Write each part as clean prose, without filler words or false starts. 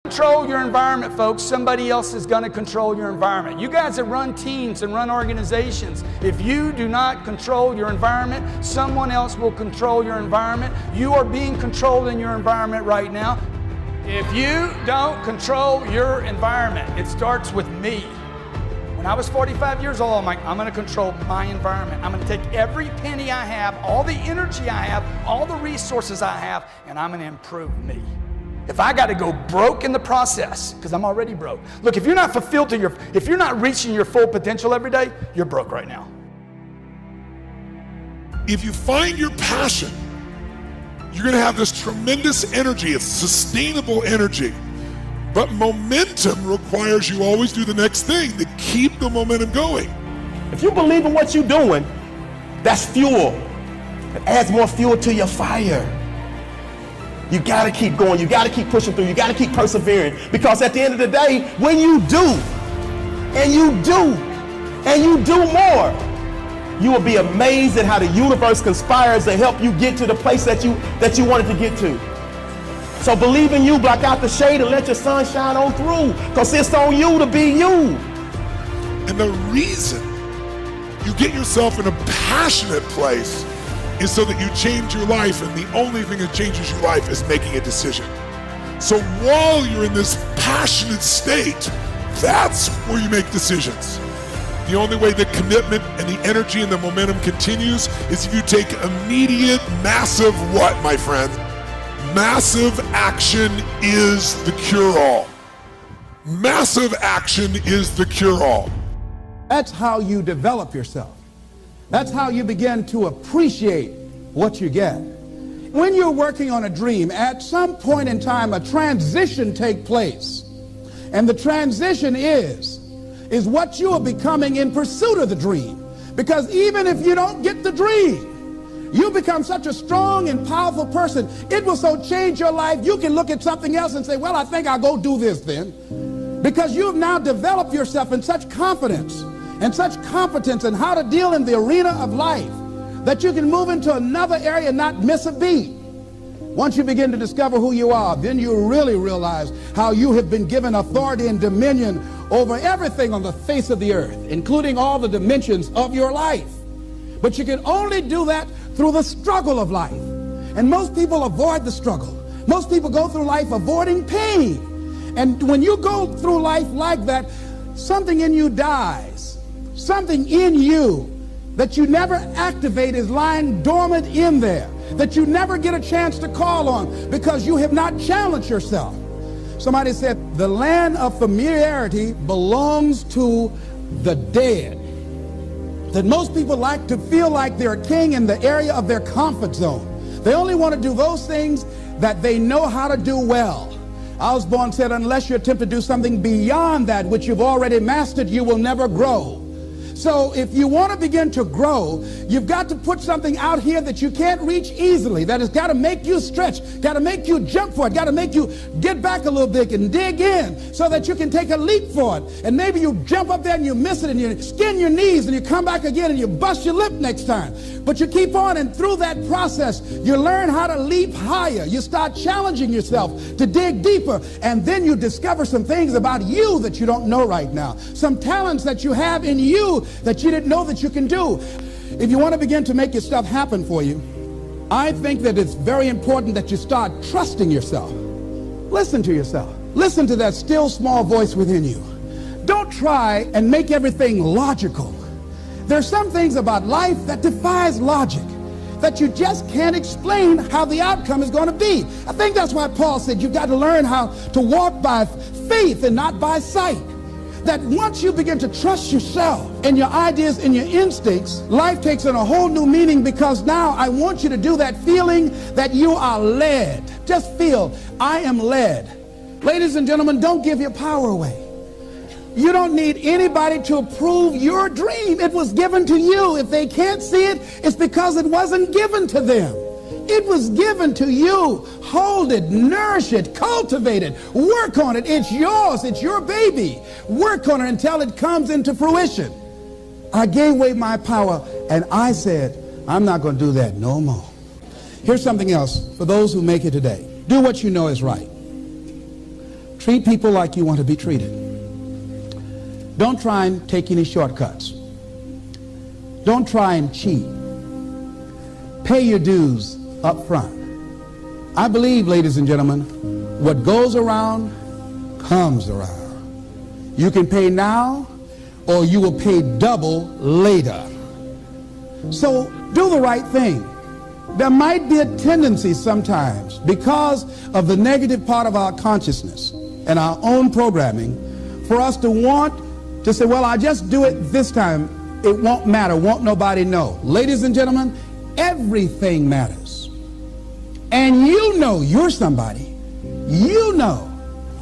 Control your environment, folks. Somebody else is going to control your environment. You guys that run teams and run organizations, if you do not control your environment, someone else will control your environment. You are being controlled in your environment right now. If you don't control your environment, it starts with me. When I was 45 years old, I'm like, I'm going to control my environment. I'm going to take every penny I have, all the energy I have, all the resources I have, and I'm going to improve me. If I got to go broke in the process, because I'm already broke. Look, if you're not fulfilled if you're not reaching your full potential every day, you're broke right now. If you find your passion, you're going to have this tremendous energy. It's sustainable energy. But momentum requires you always do the next thing to keep the momentum going. If you believe in what you're doing, that's fuel. It adds more fuel to your fire. You gotta keep going, you gotta keep pushing through, you gotta keep persevering, because at the end of the day, when you do, and you do, and you do more, you will be amazed at how the universe conspires to help you get to the place that you wanted to get to. So believe in you, block out the shade, and let your sun shine on through, because it's on you to be you. And the reason you get yourself in a passionate place is so that you change your life, and the only thing that changes your life is making a decision. So while you're in this passionate state, that's where you make decisions. The only way the commitment and the energy and the momentum continues is if you take immediate, massive what, my friend? Massive action is the cure-all. Massive action is the cure-all. That's how you develop yourself. That's how you begin to appreciate what you get. When you're working on a dream, at some point in time, a transition takes place. And the transition is what you are becoming in pursuit of the dream. Because even if you don't get the dream, you become such a strong and powerful person, it will so change your life, you can look at something else and say, well, I think I'll go do this then. Because you have now developed yourself in such confidence and such competence in how to deal in the arena of life that you can move into another area and not miss a beat. Once you begin to discover who you are, then you really realize how you have been given authority and dominion over everything on the face of the earth, including all the dimensions of your life. But you can only do that through the struggle of life. And most people avoid the struggle. Most people go through life avoiding pain. And when you go through life like that, something in you dies. Something in you that you never activate is lying dormant in there, that you never get a chance to call on because you have not challenged yourself. Somebody said the land of familiarity belongs to the dead. That most people like to feel like they're a king in the area of their comfort zone. They only want to do those things that they know how to do well. Osborne said, unless you attempt to do something beyond that which you've already mastered, you will never grow. So if you want to begin to grow, you've got to put something out here that you can't reach easily, that has got to make you stretch, got to make you jump for it, got to make you get back a little bit and dig in so that you can take a leap for it. And maybe you jump up there and you miss it and you skin your knees and you come back again and you bust your lip next time. But you keep on, and through that process, you learn how to leap higher. You start challenging yourself to dig deeper, and then you discover some things about you that you don't know right now. Some talents that you have in you that you didn't know that you can do. If you want to begin to make your stuff happen for you, I think that it's very important that you start trusting yourself. Listen to yourself. Listen to that still small voice within you. Don't try and make everything logical. There's some things about life that defies logic, that you just can't explain how the outcome is going to be. I think that's why Paul said you've got to learn how to walk by faith and not by sight. That once you begin to trust yourself and your ideas and your instincts, life takes on a whole new meaning, because now I want you to do that feeling that you are led. Just feel, I am led. Ladies and gentlemen, don't give your power away. You don't need anybody to approve your dream. It was given to you. If they can't see it, it's because it wasn't given to them. It was given to you. Hold it, nourish it, cultivate it, work on it. It's yours. It's your baby. Work on it until it comes into fruition. I gave away my power, and I said, I'm not going to do that no more. Here's something else for those who make it today. Do what you know is right. Treat people like you want to be treated. Don't try and take any shortcuts. Don't try and cheat. Pay your dues up front. I believe, ladies and gentlemen, what goes around comes around. You can pay now, or you will pay double later. So do the right thing. There might be a tendency sometimes, because of the negative part of our consciousness and our own programming, for us to want to say, well, I just do it this time. It won't matter. Won't nobody know. Ladies and gentlemen, everything matters. And you know you're somebody. You know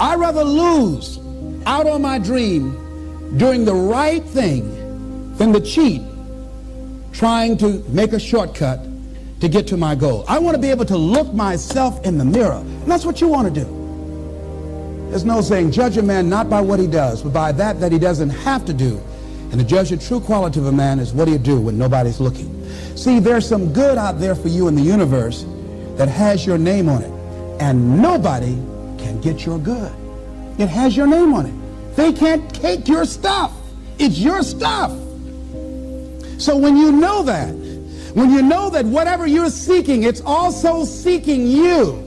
I'd rather lose out on my dream doing the right thing than to cheat trying to make a shortcut to get to my goal. I want to be able to look myself in the mirror. And that's what you want to do. There's no saying, judge a man not by what he does, but by that he doesn't have to do. And to judge the true quality of a man is what do you do when nobody's looking. See, there's some good out there for you in the universe that has your name on it. And nobody can get your good. It has your name on it. They can't take your stuff. It's your stuff. So when you know that whatever you're seeking, it's also seeking you,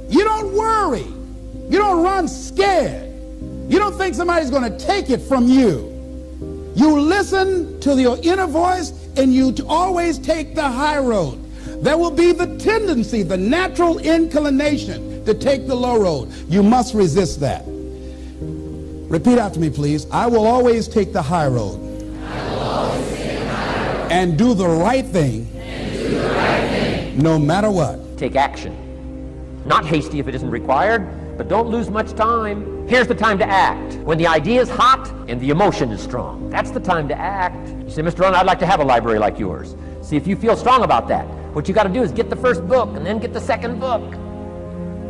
you don't worry. You don't run scared. You don't think somebody's going to take it from you. You listen to your inner voice, and you always take the high road. There will be the tendency, the natural inclination to take the low road. You must resist that. Repeat after me, please. I will always take the high road. I will always take the high road. And do the right thing. No matter what. Take action. Not hasty if it isn't required, but don't lose much time. Here's the time to act. When the idea is hot and the emotion is strong. That's the time to act. You say, Mr. Rohn, I'd like to have a library like yours. See if you feel strong about that. What you got to do is get the first book and then get the second book.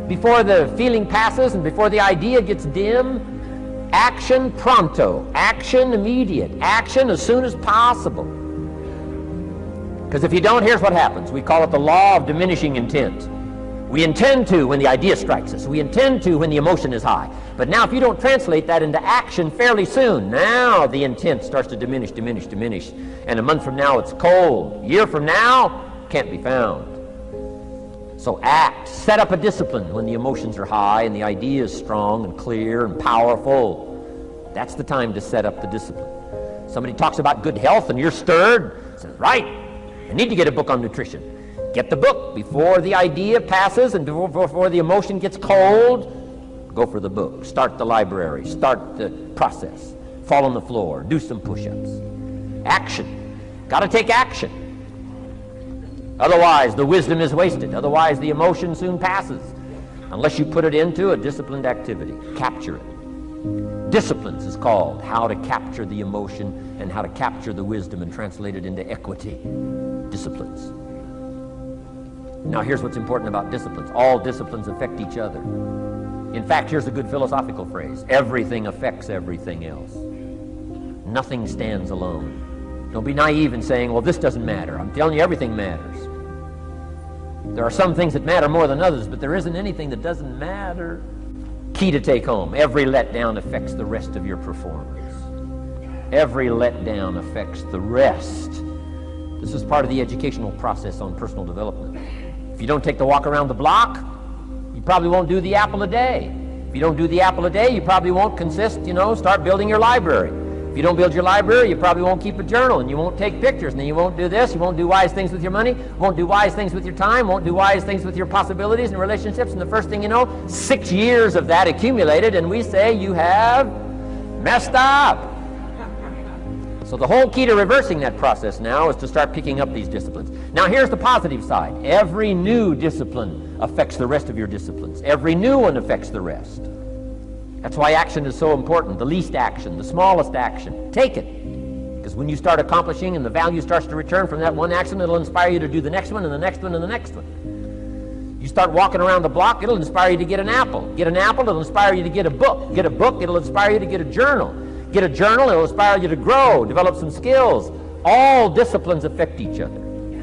Before the feeling passes and before the idea gets dim, action pronto, action immediate, action as soon as possible. Because if you don't, here's what happens. We call it the law of diminishing intent. We intend to when the idea strikes us. We intend to when the emotion is high. But now if you don't translate that into action fairly soon, now the intent starts to diminish. And a month from now it's cold. A year from now, can't be found. So act. Set up a discipline when the emotions are high and the idea is strong and clear and powerful. That's the time to set up the discipline. Somebody talks about good health and you're stirred. Says, right, I need to get a book on nutrition. Get the book before the idea passes and before the emotion gets cold. Go for the book. Start the library. Start the process. Fall on the floor. Do some push-ups. Action. Got to take action. Otherwise, the wisdom is wasted. Otherwise, the emotion soon passes. Unless you put it into a disciplined activity. Capture it. Disciplines is called how to capture the emotion and how to capture the wisdom and translate it into equity. Disciplines. Now here's what's important about disciplines. All disciplines affect each other. In fact, here's a good philosophical phrase. Everything affects everything else. Nothing stands alone. Don't be naive in saying, well, this doesn't matter. I'm telling you, everything matters. There are some things that matter more than others, but there isn't anything that doesn't matter. Key to take home. Every letdown affects the rest of your performance. Every letdown affects the rest. This is part of the educational process on personal development. If you don't take the walk around the block, you probably won't do the apple a day. If you don't do the apple a day, you probably won't start building your library. If you don't build your library, you probably won't keep a journal, and you won't take pictures, and then you won't do this, you won't do wise things with your money, won't do wise things with your time, won't do wise things with your possibilities and relationships, and the first thing you know, 6 years of that accumulated, and we say you have messed up. So the whole key to reversing that process now is to start picking up these disciplines. Now here's the positive side. Every new discipline affects the rest of your disciplines. Every new one affects the rest. That's why action is so important. The least action, the smallest action. Take it. Because when you start accomplishing and the value starts to return from that one action, it'll inspire you to do the next one and the next one and the next one. You start walking around the block, it'll inspire you to get an apple. Get an apple, it'll inspire you to get a book. Get a book, it'll inspire you to get a journal. Get a journal, it'll inspire you to grow, develop some skills. All disciplines affect each other.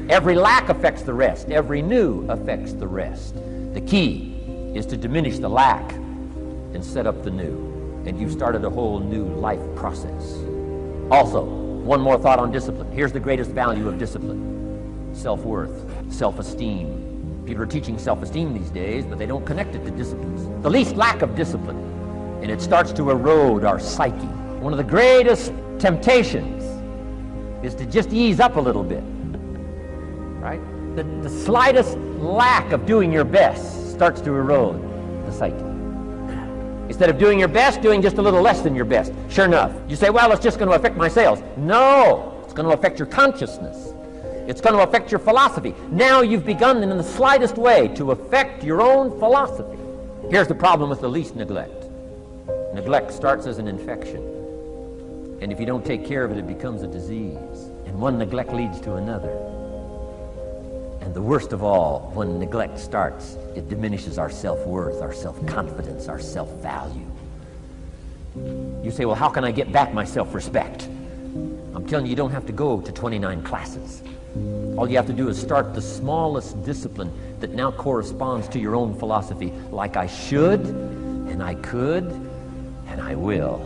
Every lack affects the rest. Every new affects the rest. The key is to diminish the lack and set up the new. And you've started a whole new life process. Also, one more thought on discipline. Here's the greatest value of discipline: self-worth, self-esteem. People are teaching self-esteem these days, but they don't connect it to disciplines. The least lack of discipline, and it starts to erode our psyche. One of the greatest temptations is to just ease up a little bit, right? The slightest lack of doing your best starts to erode the psyche. Instead of doing your best, doing just a little less than your best. Sure enough, you say, well, it's just going to affect my sales. No, it's going to affect your consciousness. It's going to affect your philosophy. Now you've begun in the slightest way to affect your own philosophy. Here's the problem with the least neglect. Neglect starts as an infection. And if you don't take care of it, it becomes a disease. And one neglect leads to another. And the worst of all, when neglect starts, it diminishes our self-worth, our self-confidence, our self-value. You say, well, how can I get back my self-respect? I'm telling you, you don't have to go to 29 classes. All you have to do is start the smallest discipline that now corresponds to your own philosophy, like I should, and I could, and I will.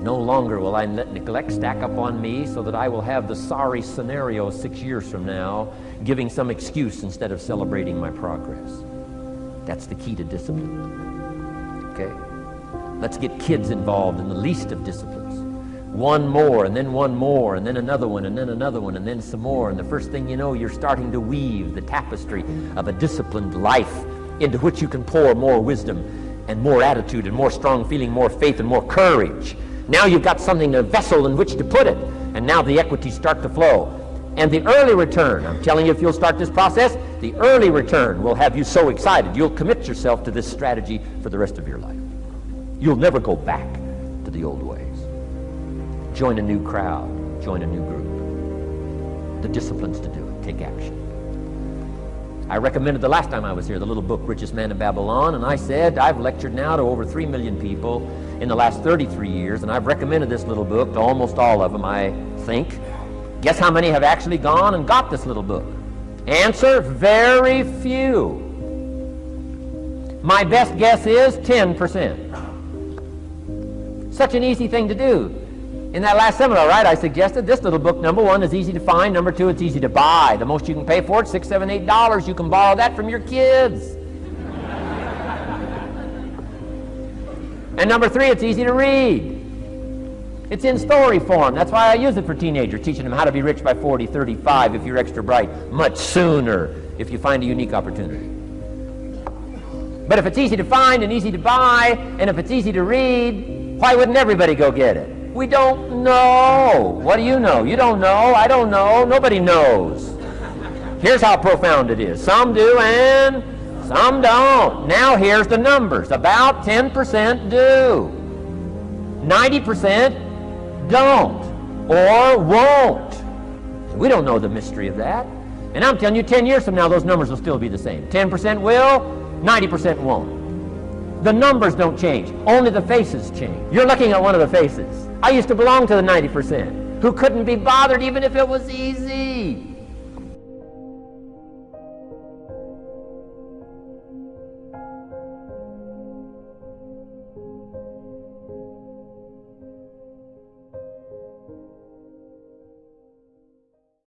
No longer will I let neglect stack up on me so that I will have the sorry scenario 6 years from now, giving some excuse instead of celebrating my progress. That's the key to discipline. Okay? Let's get kids involved in the least of disciplines. One more, and then one more, and then another one, and then another one, and then some more. And the first thing you know, you're starting to weave the tapestry of a disciplined life into which you can pour more wisdom and more attitude and more strong feeling, more faith and more courage. Now you've got something, a vessel in which to put it, and now the equities start to flow. And the early return, I'm telling you, if you'll start this process, the early return will have you so excited, you'll commit yourself to this strategy for the rest of your life. You'll never go back to the old ways. Join a new crowd, join a new group. The disciplines to do it, take action. I recommended the last time I was here, the little book, Richest Man in Babylon, and I said I've lectured now to over 3 million people in the last 33 years, and I've recommended this little book to almost all of them, I think. Guess how many have actually gone and got this little book? Answer, very few. My best guess is 10%. Such an easy thing to do. In that last seminar, right, I suggested this little book, number one, is easy to find. Number two, it's easy to buy. The most you can pay for it, $6, $7, $8. You can borrow that from your kids. And number three, it's easy to read. It's in story form. That's why I use it for teenagers, teaching them how to be rich by 40, 35 if you're extra bright, much sooner if you find a unique opportunity. But if it's easy to find and easy to buy, and if it's easy to read, why wouldn't everybody go get it? We don't know. What do you know? You don't know. I don't know. Nobody knows. Here's how profound it is. Some do and some don't. Now here's the numbers. About 10% do. 90% don't or won't. We don't know the mystery of that. And I'm telling you, 10 years from now, those numbers will still be the same. 10% will, 90% won't. The numbers don't change. Only the faces change. You're looking at one of the faces. I used to belong to the 90% who couldn't be bothered even if it was easy.